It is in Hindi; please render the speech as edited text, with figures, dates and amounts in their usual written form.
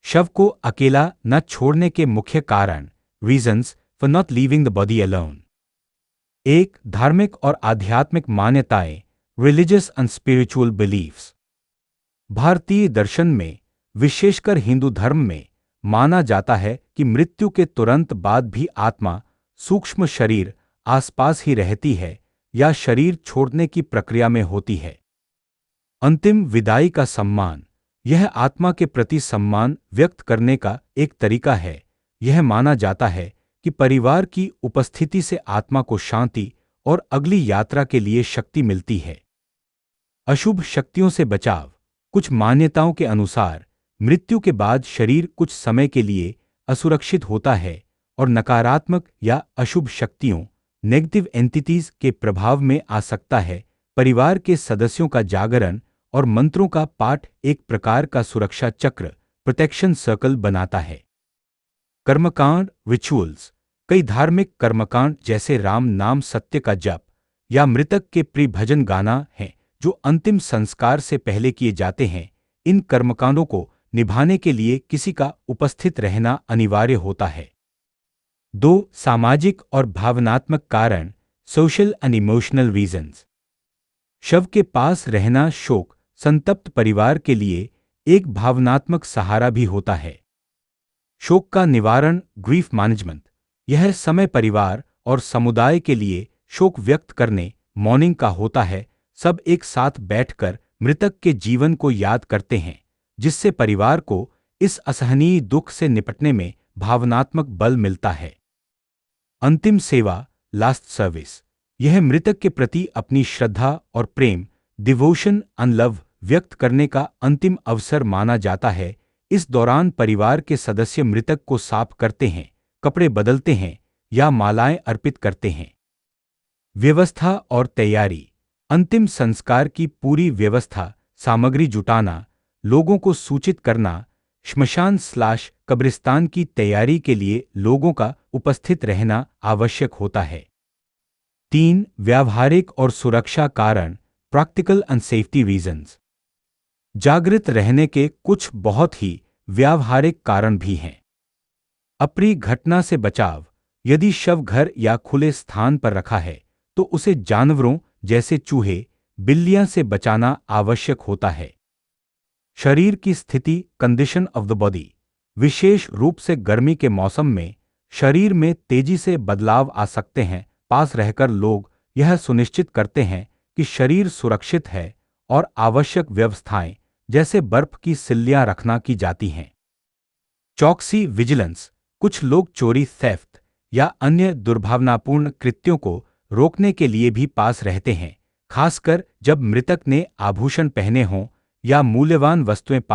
शव को अकेला न छोड़ने के मुख्य कारण, reasons for not leaving the body alone. 1. धार्मिक और आध्यात्मिक मान्यताएं, रिलीजियस एंड स्पिरिचुअल बिलीफ्स। भारतीय दर्शन में, विशेषकर हिंदू धर्म में, माना जाता है कि मृत्यु के तुरंत बाद भी आत्मा, सूक्ष्म शरीर, आसपास ही रहती है या शरीर छोड़ने की प्रक्रिया में होती है। अंतिम विदाई का सम्मान, यह आत्मा के प्रति सम्मान व्यक्त करने का एक तरीका है। यह माना जाता है कि परिवार की उपस्थिति से आत्मा को शांति और अगली यात्रा के लिए शक्ति मिलती है। अशुभ शक्तियों से बचाव, कुछ मान्यताओं के अनुसार मृत्यु के बाद शरीर कुछ समय के लिए असुरक्षित होता है और नकारात्मक या अशुभ शक्तियों, नेगेटिव एंटिटीज के प्रभाव में आ सकता है। परिवार के सदस्यों का जागरण और मंत्रों का पाठ एक प्रकार का सुरक्षा चक्र, प्रोटेक्शन सर्कल बनाता है। कर्मकांड, रिचुअल्स, कई धार्मिक कर्मकांड जैसे राम नाम सत्य का जप या मृतक के प्रिय भजन गाना हैं जो अंतिम संस्कार से पहले किए जाते हैं। इन कर्मकांडों को निभाने के लिए किसी का उपस्थित रहना अनिवार्य होता है। 2. सामाजिक और भावनात्मक कारण, सोशल एंड इमोशनल रीजंस। शव के पास रहना शोक संतप्त परिवार के लिए एक भावनात्मक सहारा भी होता है। शोक का निवारण, ग्रीफ मैनेजमेंट, यह समय परिवार और समुदाय के लिए शोक व्यक्त करने, मॉर्निंग का होता है। सब एक साथ बैठकर मृतक के जीवन को याद करते हैं, जिससे परिवार को इस असहनीय दुख से निपटने में भावनात्मक बल मिलता है। अंतिम सेवा, लास्ट सर्विस, यह मृतक के प्रति अपनी श्रद्धा और प्रेम, डिवोशन एंड लव व्यक्त करने का अंतिम अवसर माना जाता है। इस दौरान परिवार के सदस्य मृतक को साफ करते हैं, कपड़े बदलते हैं या मालाएं अर्पित करते हैं। व्यवस्था और तैयारी, अंतिम संस्कार की पूरी व्यवस्था, सामग्री जुटाना, लोगों को सूचित करना, श्मशान/कब्रिस्तान की तैयारी के लिए लोगों का उपस्थित रहना आवश्यक होता है। 3. व्यावहारिक और सुरक्षा कारण, प्रैक्टिकल एंड सेफ्टी रीजंस। जागृत रहने के कुछ बहुत ही व्यावहारिक कारण भी हैं। अप्रिय घटना से बचाव, यदि शव घर या खुले स्थान पर रखा है तो उसे जानवरों जैसे चूहे, बिल्लियां से बचाना आवश्यक होता है। शरीर की स्थिति, कंडीशन ऑफ द बॉडी, विशेष रूप से गर्मी के मौसम में शरीर में तेजी से बदलाव आ सकते हैं। पास रहकर लोग यह सुनिश्चित करते हैं कि शरीर सुरक्षित है और आवश्यक व्यवस्थाएं जैसे बर्फ की सिल्लियां रखना की जाती हैं। चौकसी, विजिलेंस, कुछ लोग चोरी, थेफ्ट या अन्य दुर्भावनापूर्ण कृत्यों को रोकने के लिए भी पास रहते हैं, खासकर जब मृतक ने आभूषण पहने हों या मूल्यवान वस्तुएं पास